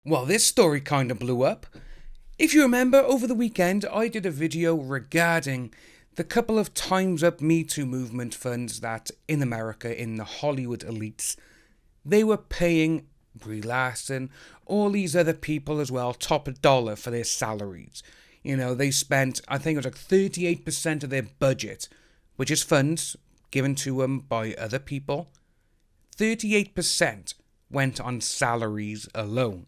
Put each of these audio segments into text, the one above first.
Well, this story kind of blew up. If you remember, over the weekend I did a video regarding the couple of Time's Up Me Too movement funds that in America, in the Hollywood elites, they were paying Brie Larson, all these other people as well, top dollar for their salaries. They spent, I think it was like 38% of their budget, which is funds given to them by other people. 38% went on salaries alone.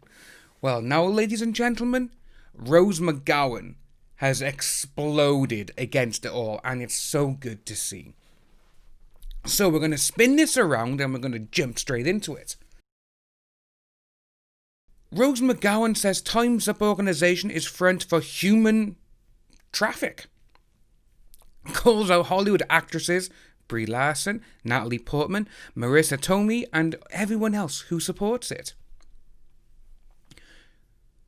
Well, now, ladies and gentlemen, Rose McGowan has exploded against it all, and it's so good to see. So we're going to spin this around and we're going to jump straight into it. Rose McGowan says Time's Up organization is front for human traffic. Calls out Hollywood actresses Brie Larson, Natalie Portman, Marissa Tomei, and everyone else who supports it.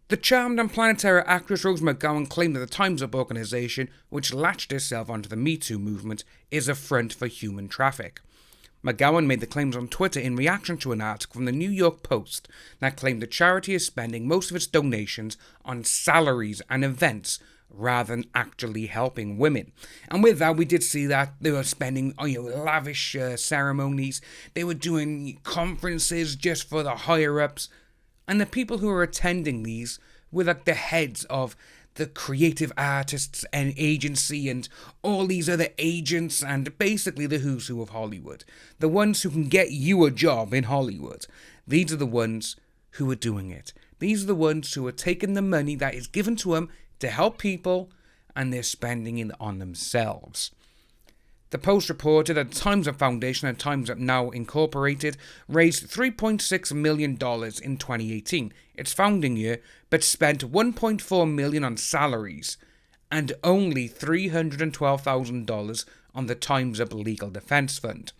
The charmed and planetary actress Rose McGowan claimed that the Time's Up organization, which latched itself onto the Me Too movement, is a front for human traffic. McGowan made the claims on Twitter in reaction to an article from the New York Post that claimed the charity is spending most of its donations on salaries and events rather than actually helping women. And with that, we did see that they were spending lavish ceremonies. They were doing conferences just for the higher-ups. And the people who were attending these were like the heads of the creative artists and agency and all these other agents and basically the who's who of Hollywood. The ones who can get you a job in Hollywood. These are the ones who are doing it. These are the ones who are taking the money that is given to them to help people, and they're spending it on themselves. The Post reported that the Time's Up Foundation and Time's Up Now Incorporated raised $3.6 million in 2018, its founding year, but spent $1.4 million on salaries and only $312,000 on the Time's Up Legal Defense Fund.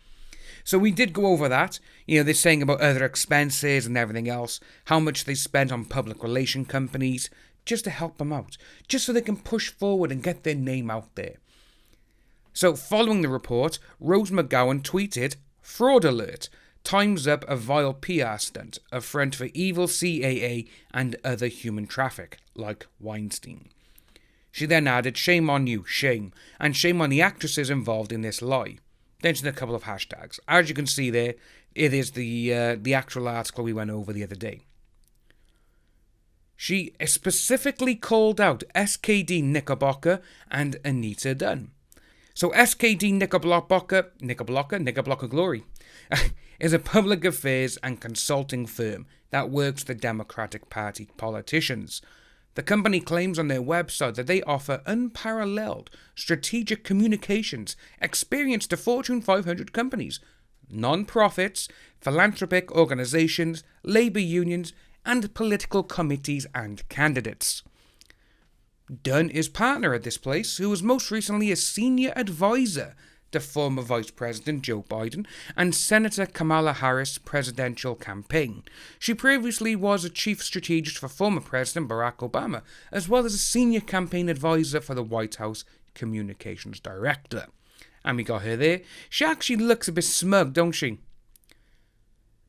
So we did go over that. They're saying about other expenses and everything else, how much they spent on public relation companies, just to help them out, just so they can push forward and get their name out there. So, following the report, Rose McGowan tweeted, "Fraud alert, Time's Up a vile PR stunt, a front for evil CAA and other human traffic, like Weinstein." She then added, "Shame on you, shame, and shame on the actresses involved in this lie." Then she did a couple of hashtags. As you can see there, it is the actual article we went over the other day. She specifically called out SKD Knickerbocker and Anita Dunn. So SKD Knickerbocker Glory, is a public affairs and consulting firm that works for Democratic Party politicians. The company claims on their website that they offer unparalleled strategic communications experience to Fortune 500 companies, non-profits, philanthropic organizations, labor unions, and political committees and candidates. Dunn is partner at this place, who was most recently a senior advisor to former Vice President Joe Biden and Senator Kamala Harris' presidential campaign. She previously was a chief strategist for former President Barack Obama, as well as a senior campaign advisor for the White House Communications Director. And we got her there. She actually looks a bit smug, don't she?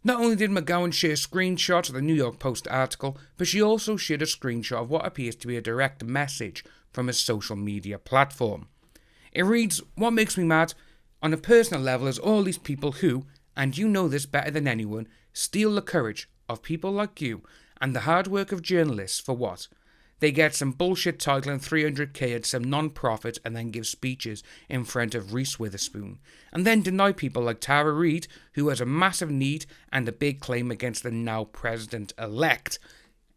Not only did McGowan share screenshots of the New York Post article, but she also shared a screenshot of what appears to be a direct message from a social media platform. It reads, "What makes me mad on a personal level is all these people who, and you know this better than anyone, steal the courage of people like you and the hard work of journalists for what? They get some bullshit title and 300k at some non-profit and then give speeches in front of Reese Witherspoon. And then deny people like Tara Reid, who has a massive need and a big claim against the now president-elect."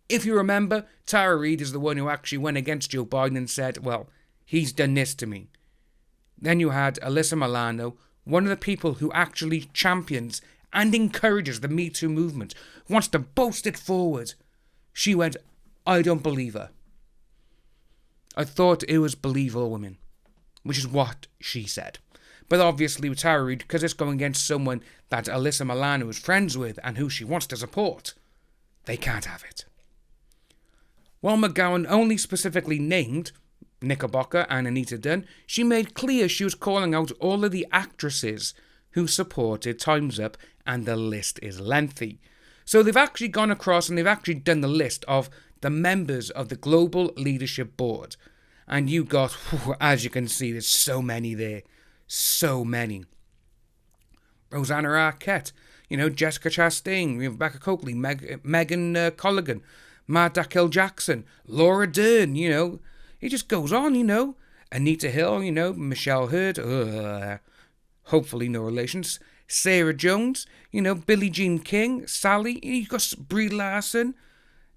If you remember, Tara Reid is the one who actually went against Joe Biden and said, well, he's done this to me. Then you had Alyssa Milano, one of the people who actually champions and encourages the Me Too movement, wants to boast it forward. She went, "I don't believe her. I thought it was believe all women," which is what she said. But obviously with Tara Reid, because it's going against someone that Alyssa Milano is friends with and who she wants to support, they can't have it. While McGowan only specifically named Knickerbocker and Anita Dunn, she made clear she was calling out all of the actresses who supported Time's Up, and the list is lengthy. So they've actually gone across and they've actually done the list of the members of the Global Leadership Board. And you got, as you can see, there's so many there. So many. Rosanna Arquette, Jessica Chastain, Rebecca Coakley, Megan Colligan, Matt Dakel Jackson, Laura Dern, it just goes on, Anita Hill, Michelle Hurd, hopefully no relations, Sarah Jones, Billie Jean King, Sally, you got Brie Larson,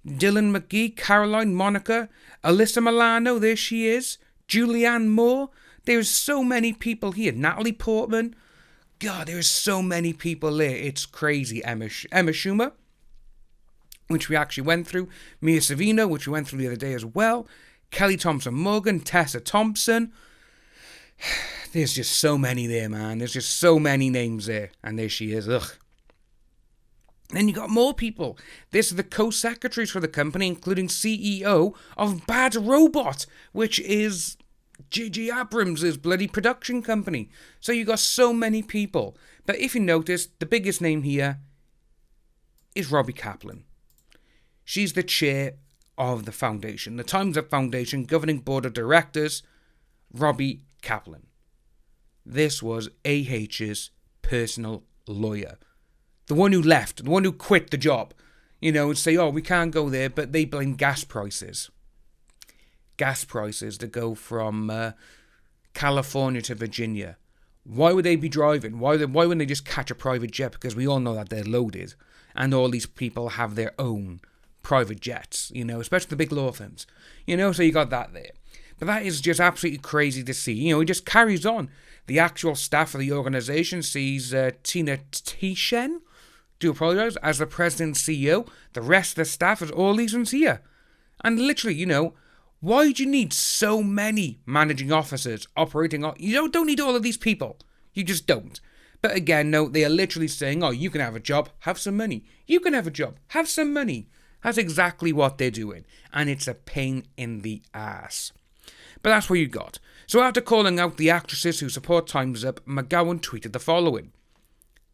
Dylan McGee, Caroline, Monica, Alyssa Milano, there she is, Julianne Moore, there's so many people here, Natalie Portman, God, there's so many people there, it's crazy, Emma Schumer, which we actually went through, Mia Savino, which we went through the other day as well, Kelly Thompson Morgan, Tessa Thompson. There's just so many there, man. There's just so many names there. And there she is. Ugh. Then you got more people. This is the co-secretaries for the company, including CEO of Bad Robot, which is J.J. Abrams' bloody production company. So you got so many people. But if you notice, the biggest name here is Robbie Kaplan. She's the chair of the foundation, the Time's Up Foundation governing board of directors, Robbie Kaplan. This was AH's personal lawyer. The one who left, the one who quit the job, and say, we can't go there, but they blame gas prices. Gas prices that go from California to Virginia. Why would they be driving? Why wouldn't they just catch a private jet? Because we all know that they're loaded. And all these people have their own private jets, especially the big law firms. So you got that there. But that is just absolutely crazy to see. He just carries on. The actual staff of the organisation sees Tina Tishen, do apologise, as the president and CEO. The rest of the staff is all these ones here. And literally, why do you need so many managing officers operating? You don't need all of these people. You just don't. But again, no, they are literally saying, you can have a job, have some money. You can have a job, have some money. That's exactly what they're doing. And it's a pain in the ass. But that's what you got. So after calling out the actresses who support Time's Up, McGowan tweeted the following.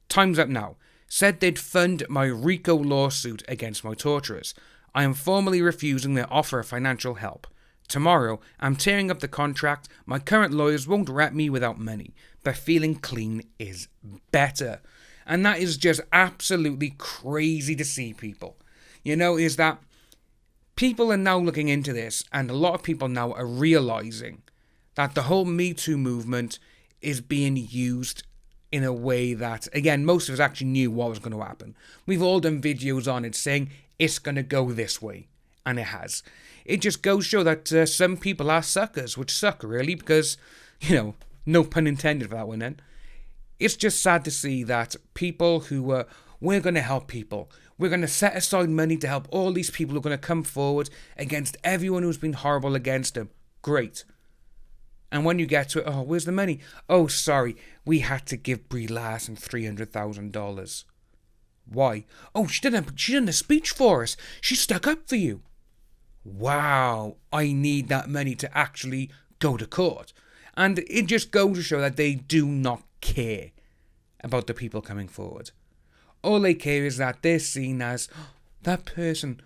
Time's Up now. Said they'd fund my RICO lawsuit against my torturers. I am formally refusing their offer of financial help. Tomorrow, I'm tearing up the contract. My current lawyers won't rep me without money. But feeling clean is better. And that is just absolutely crazy to see, people. Is that people are now looking into this, and a lot of people now are realizing that the whole Me Too movement is being used in a way that, again, most of us actually knew what was going to happen. We've all done videos on it saying it's going to go this way, and it has. It just goes to show that some people are suckers, which suck really, because, no pun intended for that one then. It's just sad to see that people who we're going to help people. We're going to set aside money to help all these people who are going to come forward against everyone who's been horrible against them. Great. And when you get to it, where's the money? Oh, sorry, we had to give Brie Larson $300,000. Why? Oh, she did a speech for us. She stuck up for you. Wow, I need that money to actually go to court. And it just goes to show that they do not care about the people coming forward. All they care is that they're seen as that person.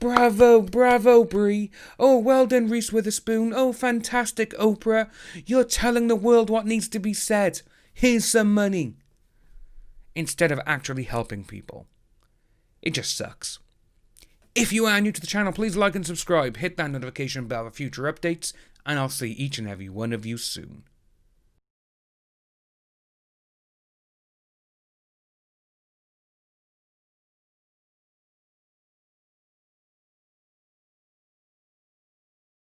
Bravo, bravo, Brie. Oh, well done, Reese Witherspoon. Oh, fantastic, Oprah. You're telling the world what needs to be said. Here's some money. Instead of actually helping people. It just sucks. If you are new to the channel, please like and subscribe. Hit that notification bell for future updates. And I'll see each and every one of you soon.